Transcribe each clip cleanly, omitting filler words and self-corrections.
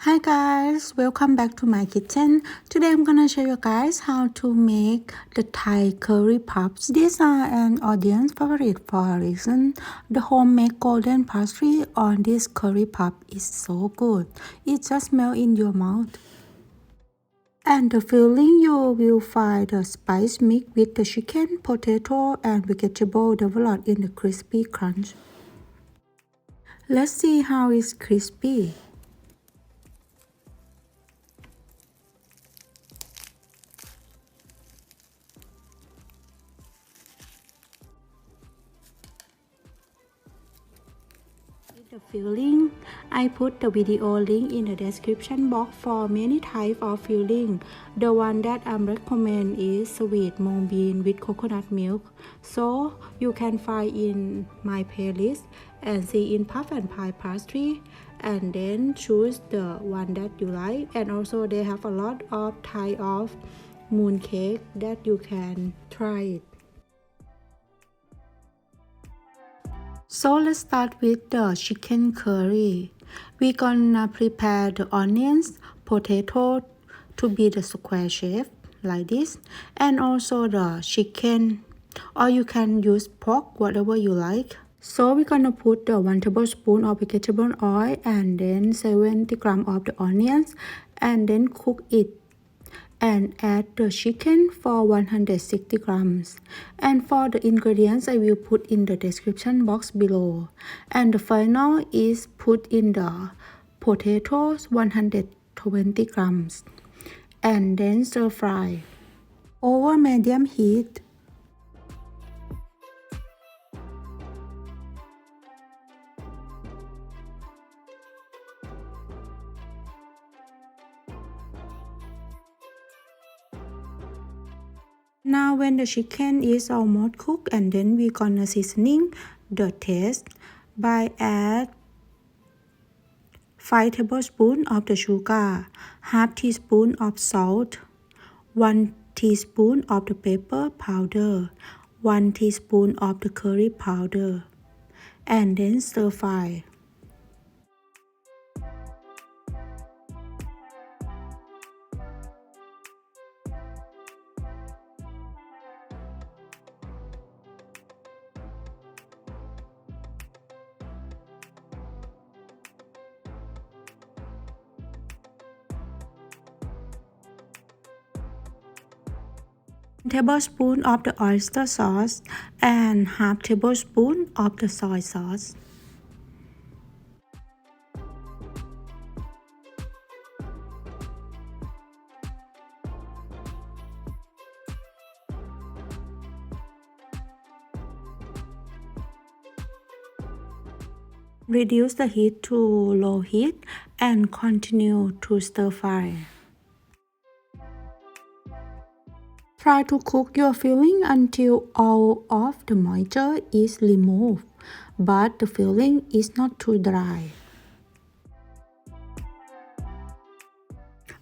Hi guys, welcome back to my kitchen. Today I'm gonna show you guys how to make the Thai curry puffs. These are an audience favorite for a reason. The homemade golden pastry on this curry puff is so good. It just melts in your mouth. And the filling, you will find the spice mix with the chicken, potato, and vegetable developed in the crispy crunch. Let's see how it's crispy. The filling, I put the video link in the description box for many types of filling. The one that I recommend is sweet mung bean with coconut milk, so you can find in my playlist and see in puff and pie pastry, and then choose the one that you like. And also they have a lot of type of moon cake that you can try it. So let's start with the chicken curry. We're gonna prepare the onions, potato to be the square shape like this, and also the chicken, or you can use pork, whatever you like. So we're gonna put the 1 tablespoon of vegetable oil and then 70 grams of the onions, and then cook it and add the chicken for 160 grams. And for the ingredients I will put in the description box below. And the final is put in the potatoes 120 grams and then stir fry over medium heat. Now when the chicken is almost cooked, and then we're gonna seasoning the taste by add 5 tablespoons of the sugar, half teaspoon of salt, 1 teaspoon of the pepper powder, 1 teaspoon of the curry powder, and then stir fry. Tablespoon of the oyster sauce and half tablespoon of the soy sauce. Reduce the heat to low heat and continue to stir fry. Try to cook your filling until all of the moisture is removed, but the filling is not too dry.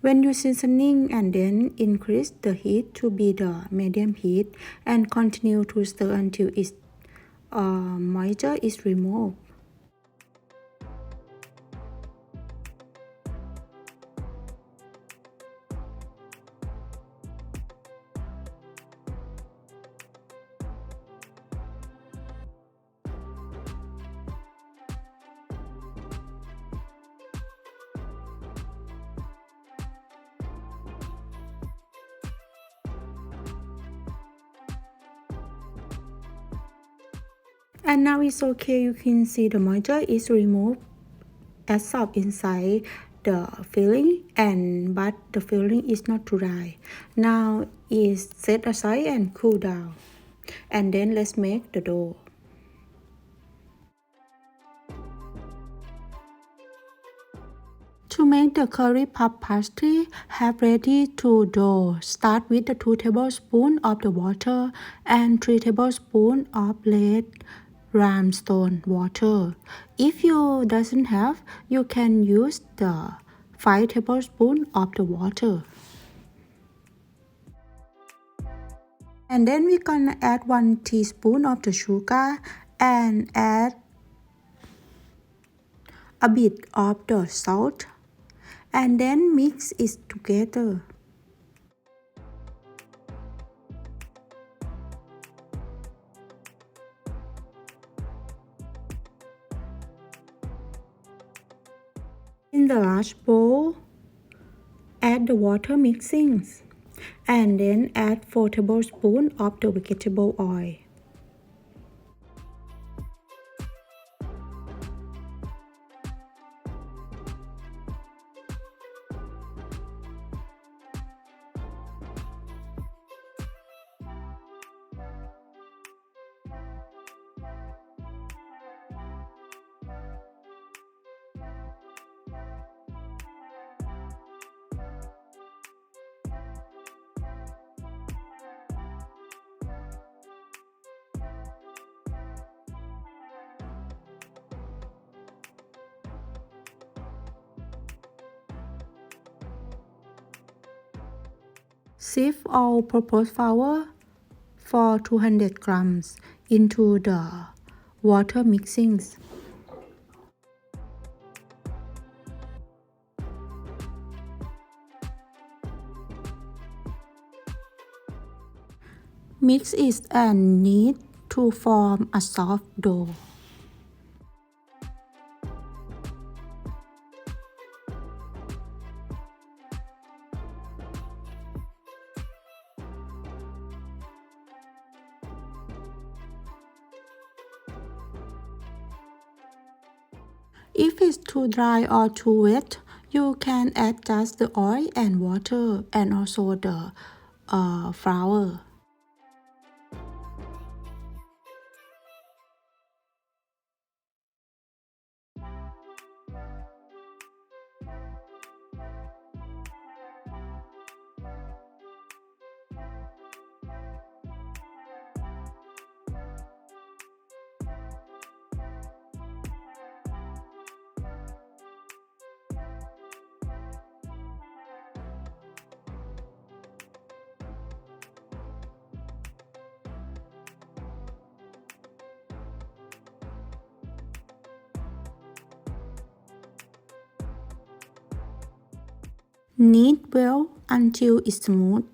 When you seasoning, and then increase the heat to be the medium heat and continue to stir until its moisture is removed. And now it's okay, you can see the moisture is removed, absorbed inside the filling, but the filling is not too dry. Now is set aside and cool down. And then let's make the dough. To make the curry puff pastry, have ready to dough. Start with the 2 tablespoons of the water and 3 tablespoons of red limestone water. If you doesn't have, you can use the 5 tablespoons of the water. And then we're gonna add 1 teaspoon of the sugar and add a bit of the salt and then mix it together. In the large bowl, add the water mixings and then add 4 tablespoons of the vegetable oil. Sift all-purpose flour for 200 grams into the water mixings. Mix it and knead to form a soft dough. If it's too dry or too wet, you can add just the oil and water and also the flour. Knead well until it's smooth.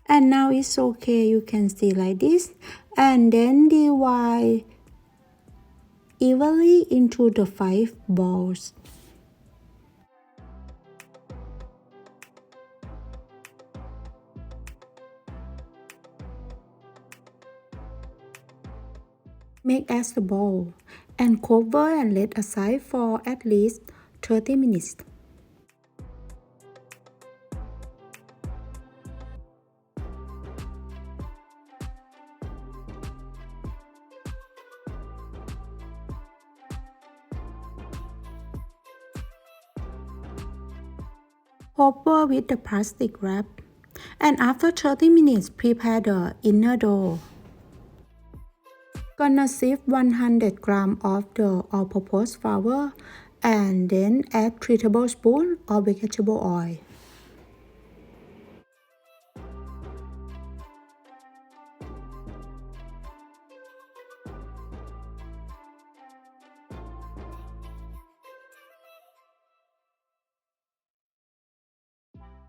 And now it's okay, you can see like this, and then divide evenly into the 5 balls. Make as a ball and cover and let aside for at least 30 minutes. Cover with the plastic wrap, and after 30 minutes prepare the inner dough. Gonna sift 100 grams of the all-purpose flour and then add 3 tablespoons of vegetable oil.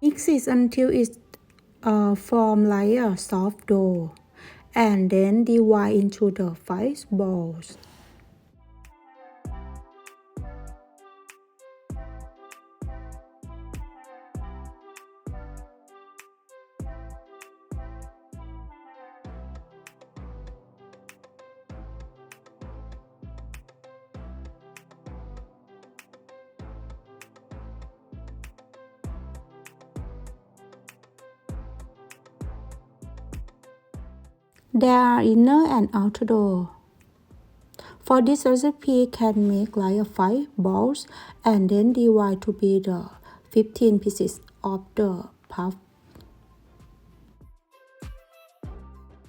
Mix it until it forms like a soft dough, and then divide into the 5 balls. There are inner and outer dough. For this recipe, can make like a 5 balls and then divide to be the 15 pieces of the puff.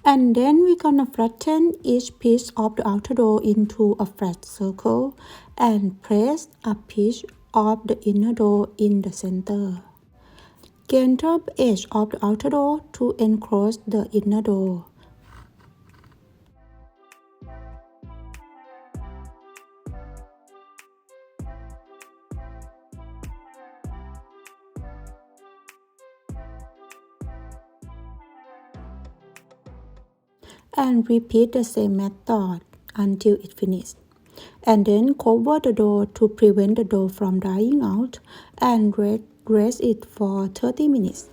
And then we're gonna flatten each piece of the outer dough into a flat circle and press a piece of the inner dough in the center. Gain the edge of the outer dough to enclose the inner dough. And repeat the same method until it finishes. And then cover the dough to prevent the dough from drying out and rest it for 30 minutes.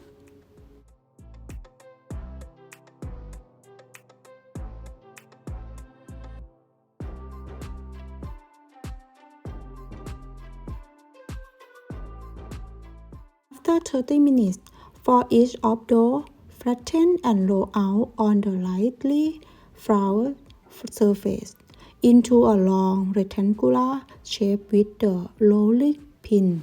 After 30 minutes, for each of dough, flatten and roll out on the lightly floured surface into a long rectangular shape with the rolling pin.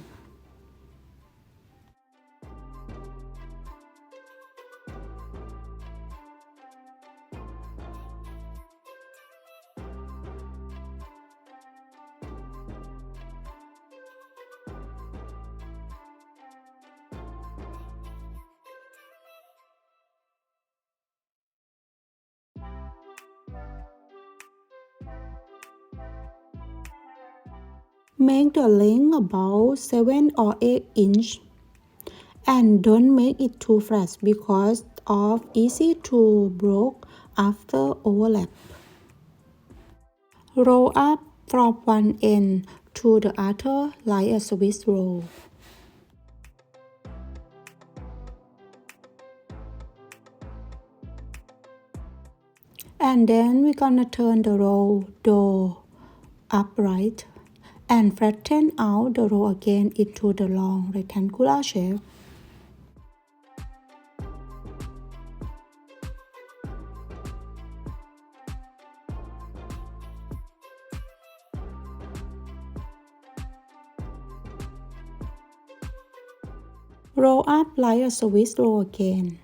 Make the length about 7 or 8 inches and don't make it too flat because of easy to break after overlap. Roll up from one end to the other like a Swiss roll. And then we're gonna turn the roll dough upright and flatten out the roll again into the long rectangular shape. Roll up like a Swiss roll again.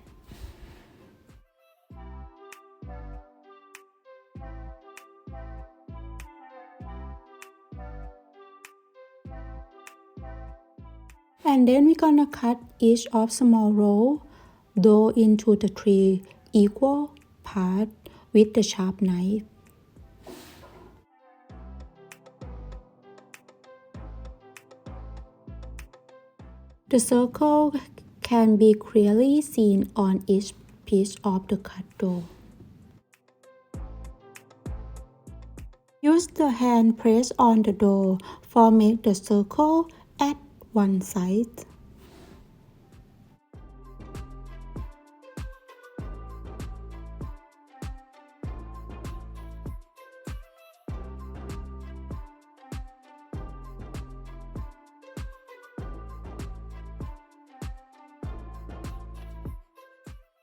And then we're gonna cut each of small roll dough into the 3 equal parts with the sharp knife. The circle can be clearly seen on each piece of the cut dough. Use the hand press on the dough for make the circle at one side.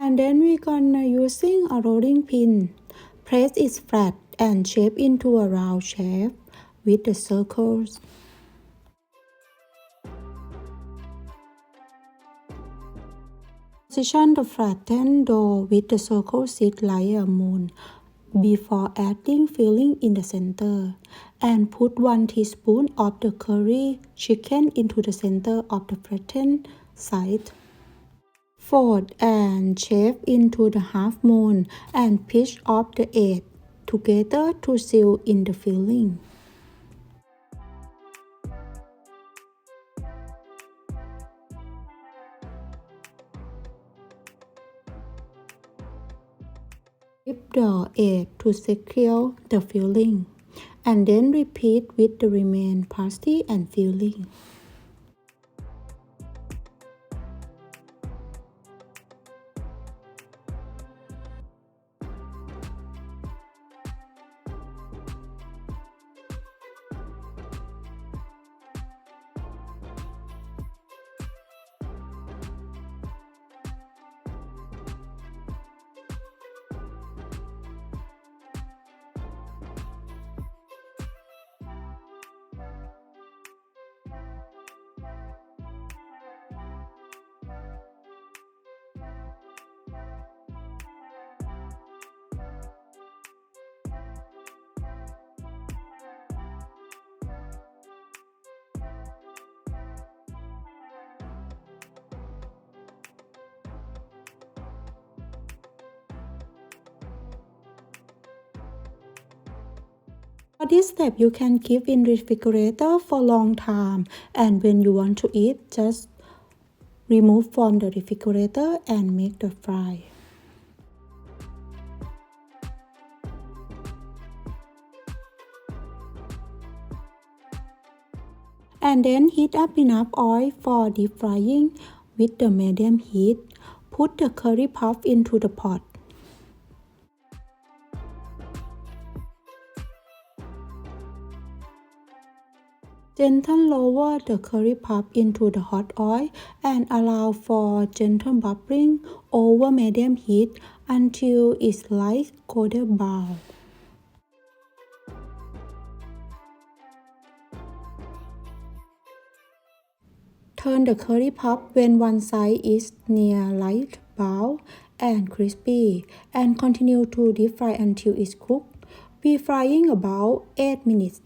And then we're gonna using a rolling pin, press it flat and shape into a round shape with the circles. Position the flattened dough with the circle sit like a moon before adding filling in the center, and put 1 teaspoon of the curry chicken into the center of the flattened side. Fold and shape into the half moon and pinch off the edge together to seal in the filling. Flip the edge to secure the filling, and then repeat with the remaining pastry and filling. For this step, you can keep in refrigerator for long time, and when you want to eat, just remove from the refrigerator and make the fry. And then heat up enough oil for deep frying with the medium heat. Put the curry puff into the pot. Gently lower the curry puff into the hot oil and allow for gentle bubbling over medium heat until it's light golden brown. Turn the curry puff when one side is near light brown and crispy, and continue to deep fry until it's cooked. Be frying about 8 minutes.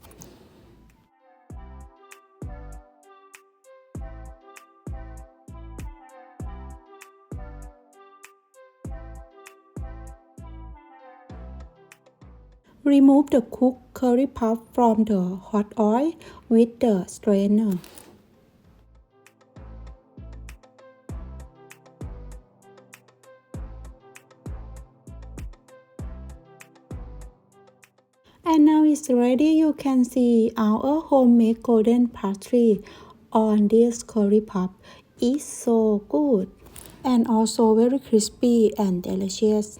Remove the cooked curry puff from the hot oil with the strainer. And now it's ready. You can see our homemade golden pastry on this curry puff. It's so good and also very crispy and delicious.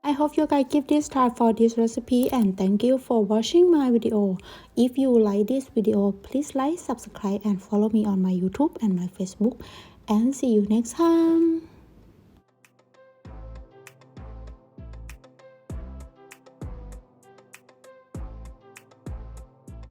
I hope you guys give this try for this recipe, and thank you for watching my video. If you like this video, please like, subscribe and follow me on my YouTube and my Facebook, and see you next time.